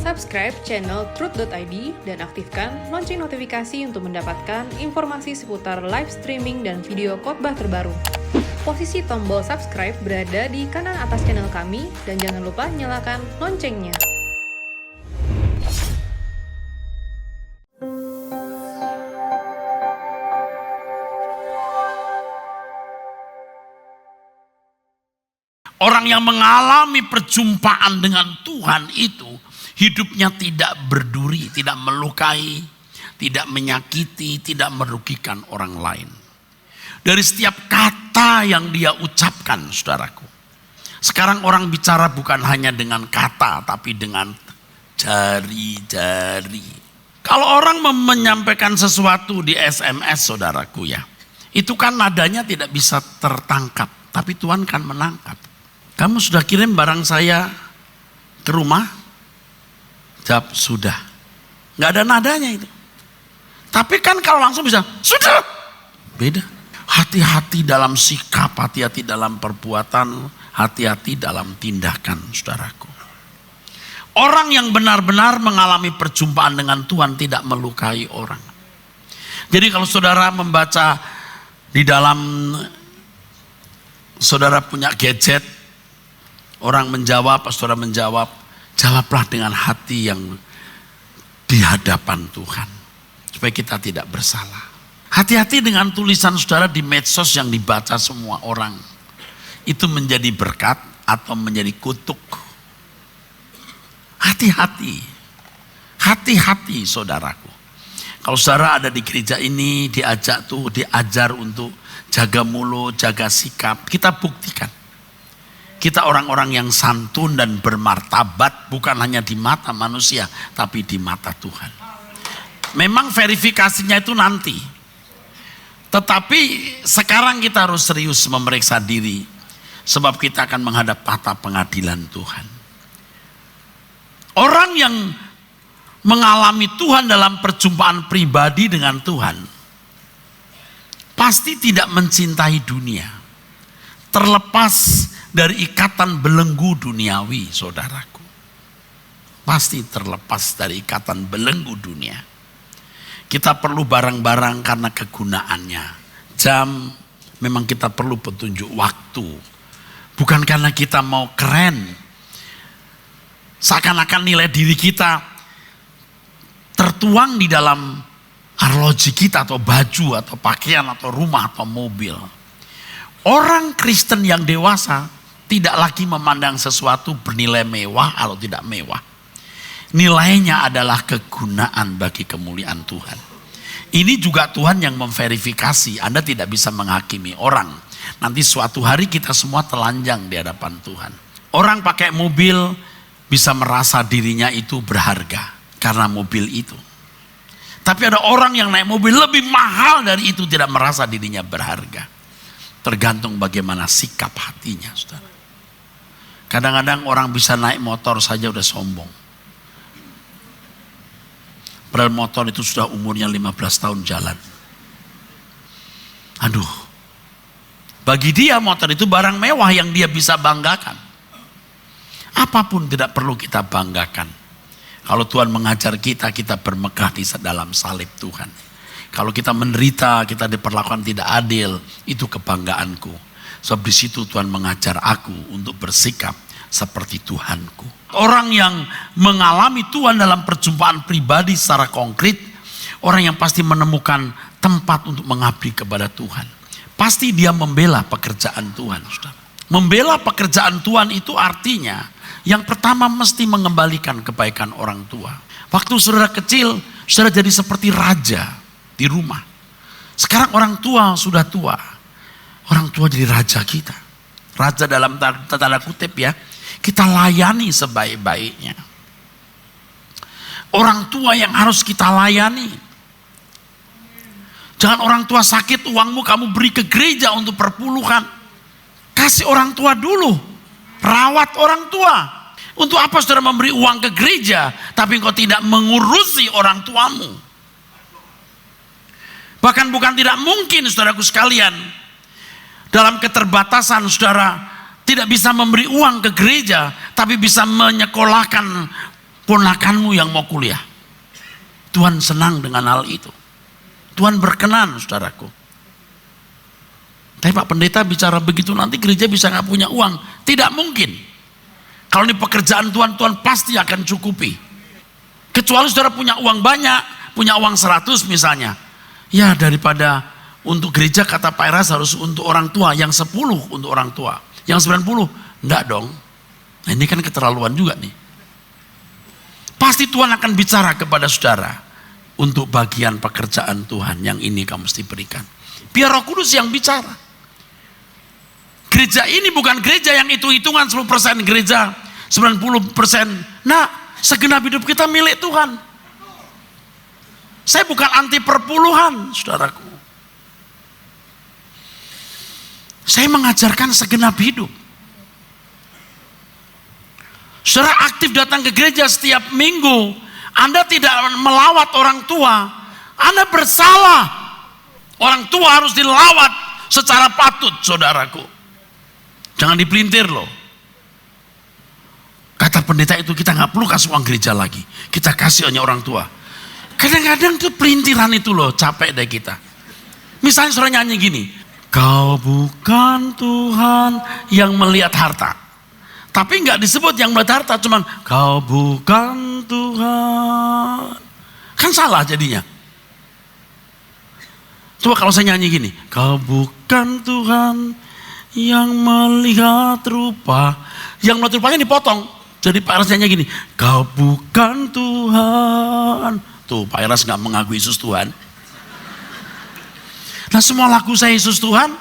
Subscribe channel Truth.id dan aktifkan lonceng notifikasi untuk mendapatkan informasi seputar live streaming dan video khotbah terbaru. Posisi tombol subscribe berada di kanan atas channel kami dan jangan lupa nyalakan loncengnya. Orang yang mengalami perjumpaan dengan Tuhan itu hidupnya tidak berduri, tidak melukai, tidak menyakiti, tidak merugikan orang lain. Dari setiap kata yang dia ucapkan, saudaraku. Sekarang orang bicara bukan hanya dengan kata, tapi dengan jari-jari. Kalau orang menyampaikan sesuatu di SMS, saudaraku ya, itu kan nadanya tidak bisa tertangkap, tapi Tuhan kan menangkap. Kamu sudah kirim barang saya ke rumah? Jawab, sudah. Gak ada nadanya itu. Tapi kan kalau langsung bisa, sudah. Beda. Hati-hati dalam sikap, hati-hati dalam perbuatan, hati-hati dalam tindakan, saudaraku. Orang yang benar-benar mengalami perjumpaan dengan Tuhan tidak melukai orang. Jadi kalau saudara membaca di dalam, saudara punya gadget, orang menjawab, saudara menjawab, jawablah dengan hati yang di hadapan Tuhan. Supaya kita tidak bersalah. Hati-hati dengan tulisan saudara di medsos yang dibaca semua orang. Itu menjadi berkat atau menjadi kutuk. Hati-hati. Hati-hati saudaraku. Kalau saudara ada di gereja ini diajar untuk jaga mulut, jaga sikap. Kita buktikan. Kita orang-orang yang santun dan bermartabat bukan hanya di mata manusia, tapi di mata Tuhan. Memang verifikasinya itu nanti. Tetapi sekarang kita harus serius memeriksa diri. Sebab kita akan menghadap tahta pengadilan Tuhan. Orang yang mengalami Tuhan dalam perjumpaan pribadi dengan Tuhan, pasti tidak mencintai dunia. Terlepas dari ikatan belenggu duniawi, saudaraku. Pasti terlepas dari ikatan belenggu dunia. Kita perlu barang-barang karena kegunaannya. Jam, memang kita perlu petunjuk waktu. Bukan karena kita mau keren. Seakan-akan nilai diri kita tertuang di dalam arloji kita, atau baju, atau pakaian, atau rumah, atau mobil. Orang Kristen yang dewasa tidak lagi memandang sesuatu bernilai mewah atau tidak mewah. Nilainya adalah kegunaan bagi kemuliaan Tuhan. Ini juga Tuhan yang memverifikasi. Anda tidak bisa menghakimi orang. Nanti suatu hari kita semua telanjang di hadapan Tuhan. Orang pakai mobil bisa merasa dirinya itu berharga karena mobil itu. Tapi ada orang yang naik mobil lebih mahal dari itu tidak merasa dirinya berharga. Tergantung bagaimana sikap hatinya, saudara. Kadang-kadang orang bisa naik motor saja udah sombong. Padahal motor itu sudah umurnya 15 tahun jalan. Aduh. Bagi dia motor itu barang mewah yang dia bisa banggakan. Apapun tidak perlu kita banggakan. Kalau Tuhan mengajar kita, kita bermegah di dalam salib Tuhan. Kalau kita menderita, kita diperlakukan tidak adil, itu kebanggaanku. Sebab di situ Tuhan mengajar aku untuk bersikap seperti Tuhanku. Orang yang mengalami Tuhan dalam perjumpaan pribadi secara konkret, orang yang pasti menemukan tempat untuk mengabdi kepada Tuhan. Pasti dia membela pekerjaan Tuhan, saudara. Membela pekerjaan Tuhan itu artinya, yang pertama mesti mengembalikan kebaikan orang tua. Waktu saudara kecil, saudara jadi seperti raja di rumah. Sekarang orang tua sudah tua. Orang tua jadi raja kita. Raja dalam tanda kutip ya. Kita layani sebaik-baiknya. Orang tua yang harus kita layani. Jangan orang tua sakit, uangmu kamu beri ke gereja untuk perpuluhan. Kasih orang tua dulu. Rawat orang tua. Untuk apa saudara memberi uang ke gereja, tapi engkau tidak mengurusi orang tuamu? Bahkan bukan tidak mungkin, saudaraku sekalian, dalam keterbatasan saudara tidak bisa memberi uang ke gereja, tapi bisa menyekolahkan ponakanmu yang mau kuliah. Tuhan senang dengan hal itu. Tuhan berkenan, saudaraku. Tapi Pak Pendeta bicara begitu, nanti gereja bisa nggak punya uang. Tidak mungkin. Kalau ini pekerjaan Tuhan, Tuhan pasti akan cukupi. Kecuali saudara punya uang banyak, punya uang 100 misalnya. Ya daripada untuk gereja, kata Pak Eras, harus untuk orang tua. Yang 10 untuk orang tua. Yang 90, enggak dong. Nah ini kan keterlaluan juga nih. Pasti Tuhan akan bicara kepada saudara. Untuk bagian pekerjaan Tuhan yang ini kamu mesti berikan. Biar Roh Kudus yang bicara. Gereja ini bukan gereja yang hitung-hitungan 10% gereja, 90%. Nah, segenap hidup kita milik Tuhan. Saya bukan anti perpuluhan, saudaraku. Saya mengajarkan segenap hidup. Saudara aktif datang ke gereja setiap minggu, Anda tidak melawat orang tua, Anda bersalah. Orang tua harus dilawat secara patut, saudaraku. Jangan dipelintir loh. Kata pendeta itu, kita nggak perlu kasih uang gereja lagi. Kita kasih hanya orang tua. Kadang-kadang tuh pelintiran itu loh, capek deh kita. Misalnya saudara nyanyi gini, kau bukan Tuhan yang melihat harta. Tapi nggak disebut yang melihat harta, cuman kau bukan Tuhan. Kan salah jadinya. Coba kalau saya nyanyi gini, kau bukan Tuhan yang melihat rupa. Yang melihat rupanya dipotong. Jadi Pak Eras nyanyi gini, kau bukan Tuhan. Tuh Pak Eras nggak mengaku Yesus Tuhan. Nah semua lagu saya Yesus Tuhan.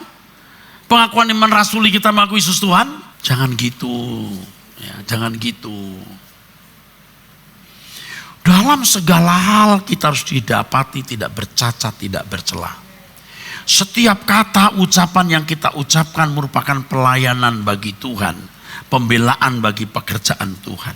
Pengakuan iman rasuli kita mengaku Yesus Tuhan. Jangan gitu. Ya, jangan gitu. Dalam segala hal kita harus didapati tidak bercacat, tidak bercela. Setiap kata ucapan yang kita ucapkan merupakan pelayanan bagi Tuhan, pembelaan bagi pekerjaan Tuhan.